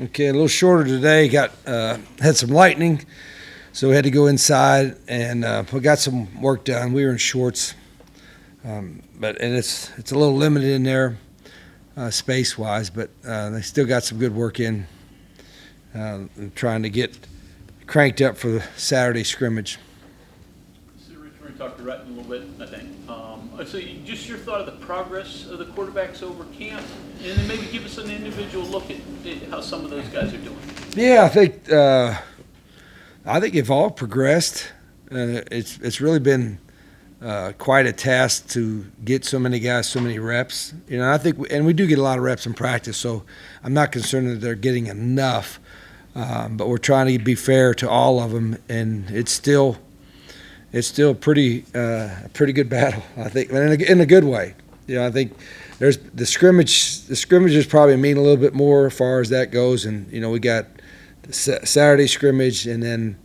Okay, a little shorter today. Had some lightning, so we had to go inside and we got some work done. We were in shorts, but it's a little limited in there space wise, but they still got some good work in. Trying to get cranked up for the Saturday scrimmage. So Rich, we're going to talk to Retton a little bit, I think. So just your thought of the progress of the quarterbacks over camp, and then maybe give us an individual look at how some of those guys are doing. Yeah, I think they've all progressed. It's really been quite a task to get so many guys so many reps. I think, and we do get a lot of reps in practice, so I'm not concerned that they're getting enough. But we're trying to be fair to all of them, and it's still a pretty good battle, I think, in a good way. I think there's the scrimmages probably mean a little bit more as far as that goes, and we got the Saturday scrimmage and then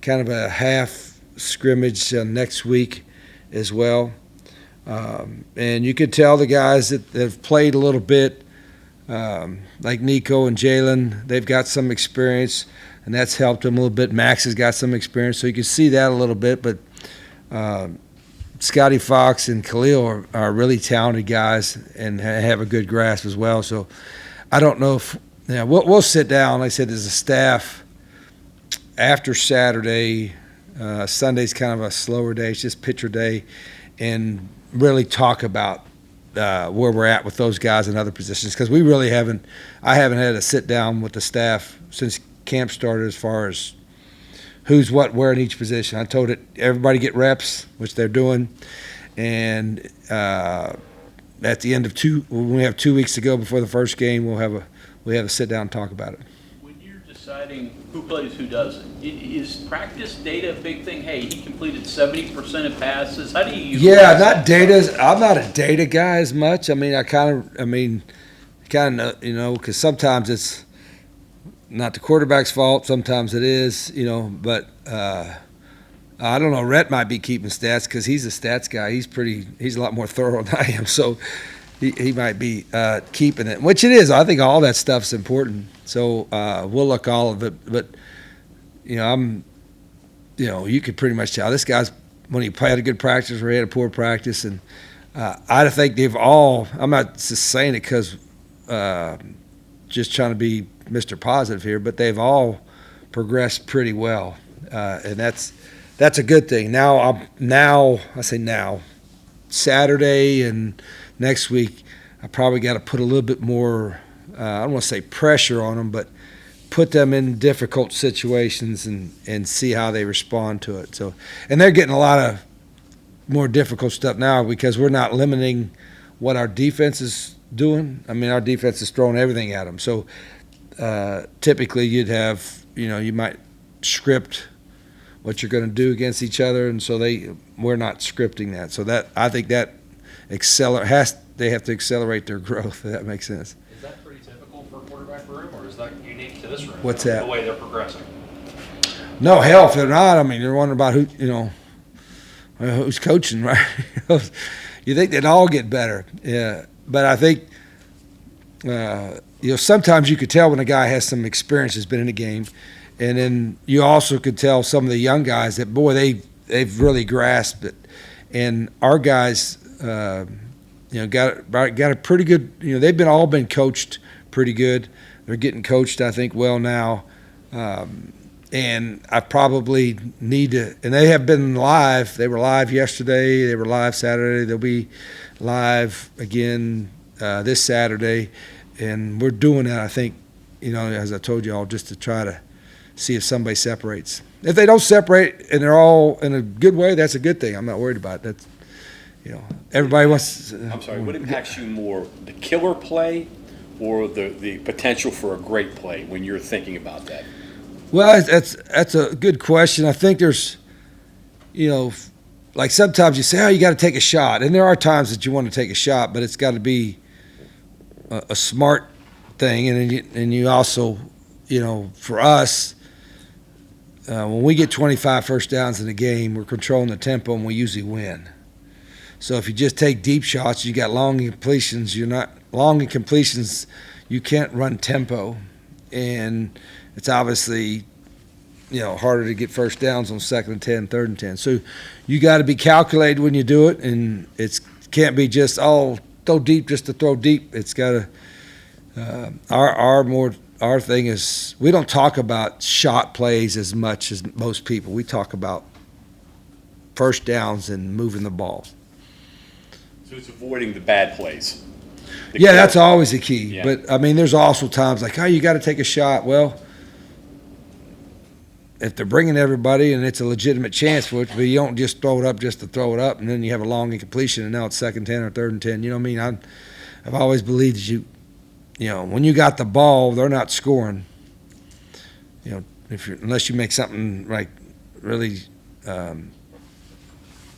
kind of a half scrimmage next week as well. And you could tell the guys that have played a little bit, like Nico and Jaylan, they've got some experience, and that's helped them a little bit. Max has got some experience, so you can see that a little bit. But Scotty Fox and Khalil are really talented guys and have a good grasp as well. So I don't know if we'll sit down. Like I said, as a staff after Saturday. Sunday's kind of a slower day. It's just pitcher day, and really talk about where we're at with those guys in other positions, because we really haven't. I haven't had a sit down with the staff since camp started as far as who's what, where in each position. I told everybody get reps, which they're doing, and at the end of when we have 2 weeks to go before the first game, we'll have a sit down and talk about it. When you're deciding who plays, who doesn't, is practice data a big thing? Hey, he completed 70% of passes. How do you use not data. I'm not a data guy as much. I mean, because sometimes it's not the quarterback's fault. Sometimes it is, but I don't know. Rhett might be keeping stats because he's a stats guy. He's a lot more thorough than I am. So he might be keeping it, which it is. I think all that stuff's important. So we'll look all of it. But, you could pretty much tell this guy's, when he had a good practice or he had a poor practice. And I think they've all, I'm not just saying it because just trying to be Mr. Positive here, but they've all progressed pretty well. And that's a good thing. Now, Saturday and next week, I probably got to put a little bit more, I don't want to say pressure on them, but put them in difficult situations and see how they respond to it. So, and they're getting a lot of more difficult stuff now because we're not limiting what our defense is doing. I mean, our defense is throwing everything at them. So typically you'd have, you might script what you're going to do against each other, and so we're not scripting that. So that, I think that they have to accelerate their growth, if that makes sense. Is that pretty typical for a quarterback room, or is that unique to this room? What's that? The way they're progressing. No, hell, if they're not, I mean, you're wondering about who's coaching, right? You think they'd all get better. Yeah. But I think, sometimes you could tell when a guy has some experience, has been in a game. And then you also could tell some of the young guys that, boy, they've really grasped it. And our guys, got a pretty good, they've all been coached pretty good. They're getting coached, I think, well now. And I probably need to, and they have been live. They were live yesterday. They were live Saturday. They'll be live again this Saturday. And we're doing that, I think, as I told you all, just to try to see if somebody separates. If they don't separate and they're all in a good way, that's a good thing. I'm not worried about it. That's, everybody wants. I'm sorry. What impacts you more, the killer play or the potential for a great play when you're thinking about that? Well, that's a good question. I think there's, like sometimes you say, you got to take a shot, and there are times that you want to take a shot, but it's got to be a smart thing, and you also, for us. When we get 25 first downs in a game, we're controlling the tempo, and we usually win. So if you just take deep shots, you got long incompletions. You can't run tempo. and it's obviously, harder to get first downs on 2nd and 10, 3rd and 10. So you got to be calculated when you do it, and it can't be just throw deep just to throw deep. It's got to our thing is we don't talk about shot plays as much as most people. We talk about first downs and moving the ball. So it's avoiding the bad plays. Yeah, that's always the key. Yeah. But, there's also times like, you got to take a shot. Well, if they're bringing everybody and it's a legitimate chance for it, but you don't just throw it up just to throw it up, and then you have a long incompletion, and now it's 2nd 10 or 3rd and 10. You know what I mean? I've always believed that when you got the ball, they're not scoring. Unless you make something like really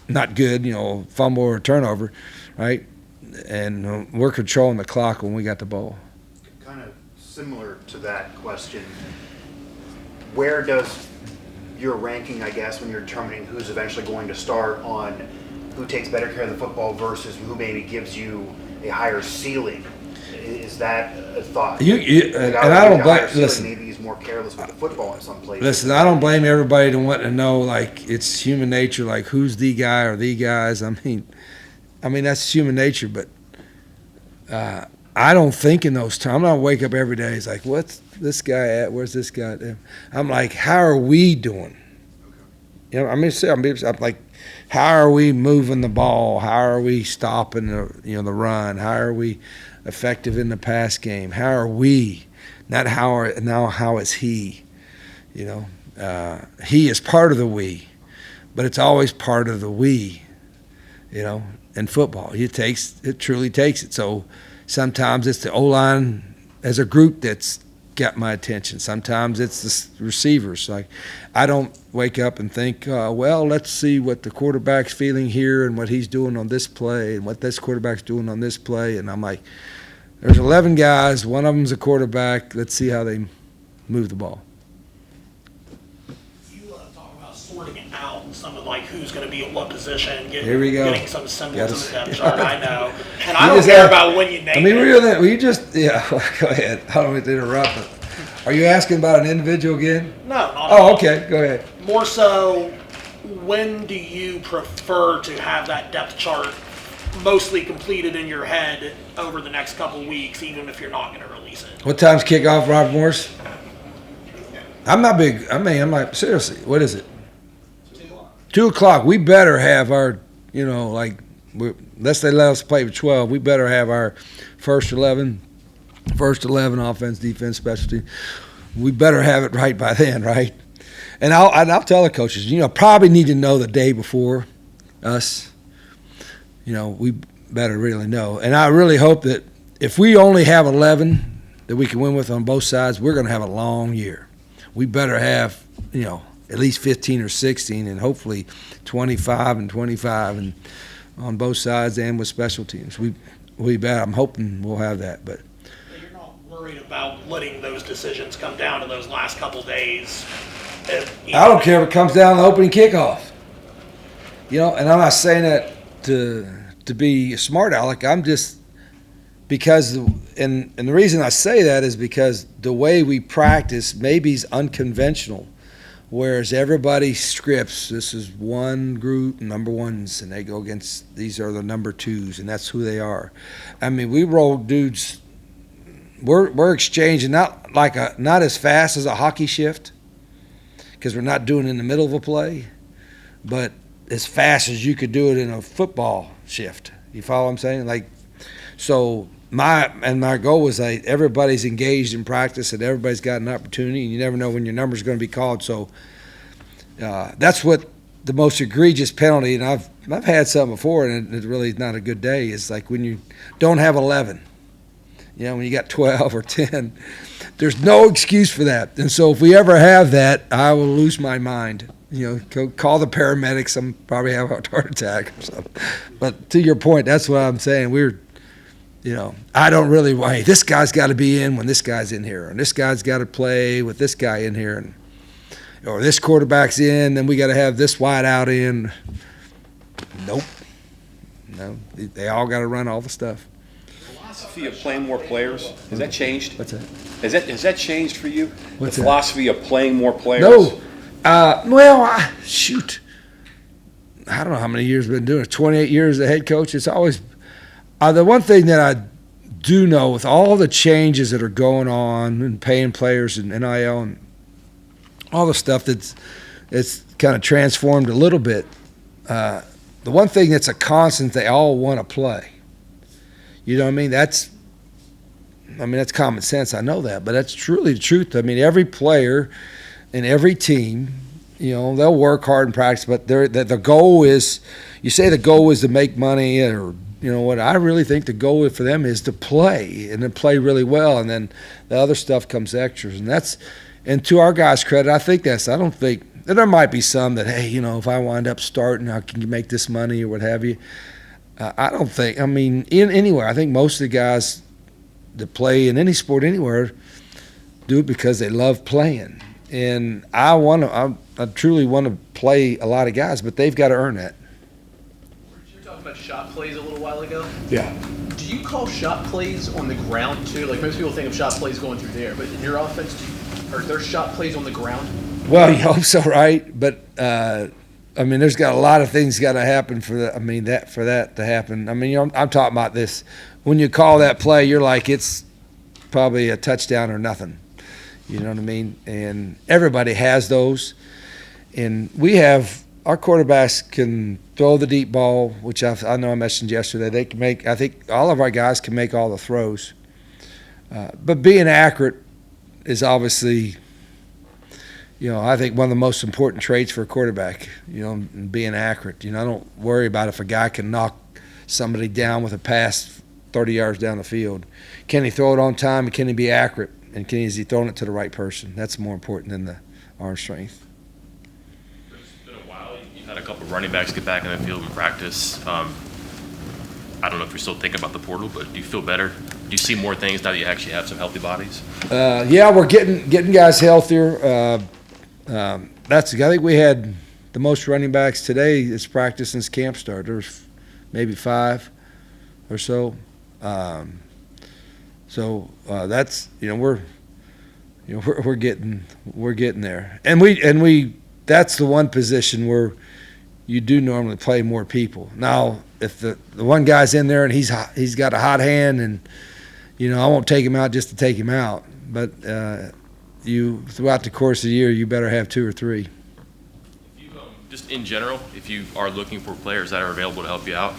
not good, fumble or turnover, right? And we're controlling the clock when we got the ball. Kind of similar to that question, where does your ranking, I guess, when you're determining who's eventually going to start on who takes better care of the football versus who maybe gives you a higher ceiling? Is that a thought? And I don't blame. Listen, maybe he's more careless with the football in some places. Listen, I don't blame everybody to want to know. Like, it's human nature. Like, who's the guy or the guys? I mean that's human nature. But I don't think in those terms. I'm not wake up every day. It's like, what's this guy at? Where's this guy at? I'm like, how are we doing? I'm like, how are we moving the ball? How are we stopping the run? How are we effective in the pass game? How are we? Not how is he? He is part of the we, but it's always part of the we. In football, it truly takes it. So sometimes it's the O-line as a group that's got my attention. Sometimes it's the receivers. Like, I don't wake up and think, let's see what the quarterback's feeling here and what he's doing on this play and what this quarterback's doing on this play. And I'm like, there's 11 guys. One of them's a quarterback. Let's see how they move the ball. You talk about sorting out some of who's going to be in what position. Here we go. Getting some semblance of the depth Gotta- chart. I know, and I don't care about when you name it. Go ahead. I don't mean to interrupt, but are you asking about an individual again? No, not at Oh, all. okay. Go ahead. More so, when do you prefer to have that depth chart mostly completed in your head over the next couple weeks, even if you're not going to release it? What time's kickoff, Robert Morris? I'm not big. I'm like, seriously, what is it? 2 o'clock. We better have our, unless they let us play with 12, we better have our first 11 offense, defense, special team. We better have it right by then, right? And I'll tell the coaches, probably need to know the day before us. We better really know. And I really hope that if we only have 11 that we can win with on both sides, we're going to have a long year. We better have, at least 15 or 16, and hopefully 25 and 25, and on both sides and with special teams. I'm hoping we'll have that. But You're not worried about letting those decisions come down to those last couple days. I don't care if it comes down to the opening kickoff. And I'm not saying that to be smart, Alec. I'm just because and the reason I say that is because the way we practice maybe is unconventional. Whereas everybody scripts, this is one group, number ones, and they go against, these are the number twos, and that's who they are. We roll dudes, we're exchanging not as fast as a hockey shift, because we're not doing it in the middle of a play, but as fast as you could do it in a football shift. You follow what I'm saying? So my goal was everybody's engaged in practice and everybody's got an opportunity, and you never know when your number's going to be called. So that's what the most egregious penalty, and I've had some before, and it really is not a good day, is like when you don't have 11. When you got 12 or 10, there's no excuse for that. And so if we ever have that, I will lose my mind. Call the paramedics. I'm probably have a heart attack or something. But to your point, that's what I'm saying. I don't really, hey, this guy's got to be in when this guy's in here, and this guy's got to play with this guy in here, or this quarterback's in, then we got to have this wide out in. Nope. No, they all got to run all the stuff. A philosophy of playing more players, has that changed? What's that? Has that changed for you? What's the that? philosophy of playing more players? No. Well, shoot. I don't know how many years I've been doing it. 28 years as a head coach. It's always the one thing that I do know with all the changes that are going on and paying players and NIL and all the stuff it's kind of transformed a little bit. The one thing that's a constant, they all want to play. You know what I mean? That's common sense. I know that, but that's truly the truth. I mean, every player and every team, you know, they'll work hard in practice, but the goal is, you say the goal is to make money, or you know what? I really think the goal for them is to play and to play really well, and then the other stuff comes extras, and to our guys' credit, I don't think there might be some that, hey, you know, if I wind up starting, how can you make this money or what have you? I don't think. I mean, anywhere, I think most of the guys that play in any sport anywhere do it because they love playing. And I truly want to play a lot of guys, but they've got to earn that. You were talking about shot plays a little while ago. Yeah. Do you call shot plays on the ground too? Like most people think of shot plays going through there, but in your offense, are there shot plays on the ground? Well, you hope so, right? But I mean, there's got a lot of things got to happen for that to happen. I mean, you know, I'm talking about this. When you call that play, you're like, it's probably a touchdown or nothing. You know what I mean? And everybody has those. And our quarterbacks can throw the deep ball, which I know I mentioned yesterday. They can I think all of our guys can make all the throws. But being accurate is obviously, you know, I think one of the most important traits for a quarterback, you know, being accurate. You know, I don't worry about if a guy can knock somebody down with a pass 30 yards down the field. Can he throw it on time, and can he be accurate? And is he throwing it to the right person? That's more important than the arm strength. It's been a while. You've had a couple of running backs get back in the field in practice. I don't know if you're still thinking about the portal, but do you feel better? Do you see more things now that you actually have some healthy bodies? Yeah, we're getting guys healthier. I think we had the most running backs today this practice since camp started. There's maybe 5 or so. That's, you know, we're getting there, and we that's the one position where you do normally play more people. Now, if the one guy's in there and he's got a hot hand, and you know, I won't take him out just to take him out, but you throughout the course of the year, you better have 2 or 3. If you, just in general, if you are looking for players that are available to help you out,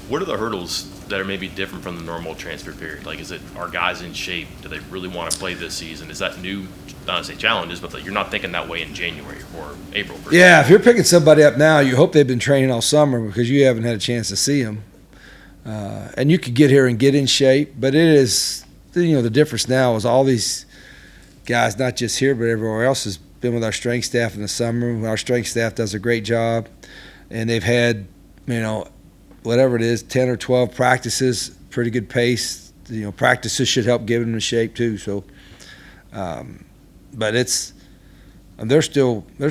what are the hurdles that are maybe different from the normal transfer period? Like, are guys in shape? Do they really want to play this season? Is that new, not to say challenges, but you're not thinking that way in January or April? Yeah, if you're picking somebody up now, you hope they've been training all summer because you haven't had a chance to see them. And you could get here and get in shape, but it is, you know, the difference now is all these guys, not just here but everywhere else, has been with our strength staff in the summer. Our strength staff does a great job, and they've had, you know, whatever it is, 10 or 12 practices, pretty good pace. You know, practices should help give them the shape too. So, but there's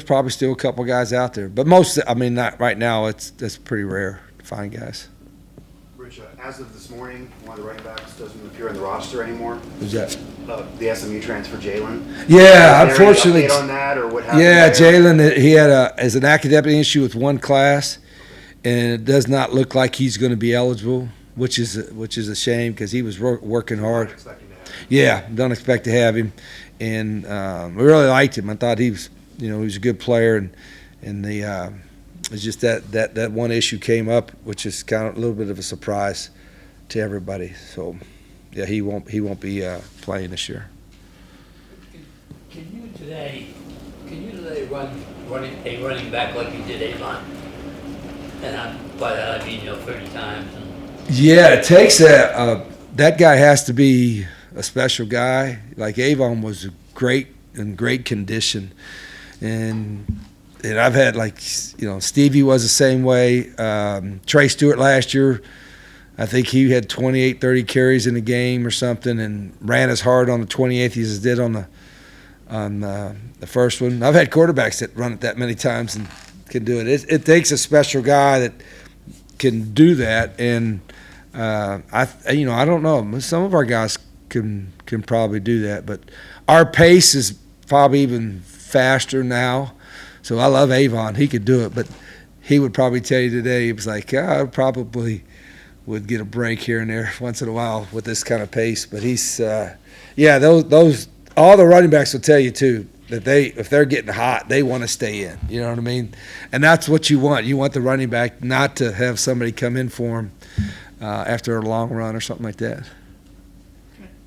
probably still a couple guys out there, but most, I mean, not right now. It's pretty rare to find guys. Rich, as of this morning, one of the running backs doesn't appear on the roster anymore. Who's that? The SMU transfer, Jaylan. Yeah, Is there unfortunately. any update on that, or what happened? Yeah, there? Jaylan, he had as an academic issue with one class, and it does not look like he's going to be eligible, which is a shame because he was working hard. Not expecting to have him. Yeah, don't expect to have him, and we really liked him. I thought he was a good player, and it's just that one issue came up, which is kind of a little bit of a surprise to everybody. So, yeah, he won't be playing this year. Can you today run a running back like you did Avon? And by that I mean 30 times. Yeah, it takes that guy has to be a special guy. Like Avon was in great condition, and I've had, like, you know, Stevie was the same way. Trey Stewart last year, I think he had 28, 30 carries in a game or something, and ran as hard on the 28th as he did on the first one. I've had quarterbacks that run it that many times and can do it. It takes a special guy that can do that, and I don't know. Some of our guys can probably do that, but our pace is probably even faster now. So I love Avon. He could do it, but he would probably tell you today, he was like, I probably would get a break here and there once in a while with this kind of pace. But he's, those all the running backs will tell you too that if they're getting hot, they want to stay in. You know what I mean? And that's what you want. You want the running back not to have somebody come in for him after a long run or something like that.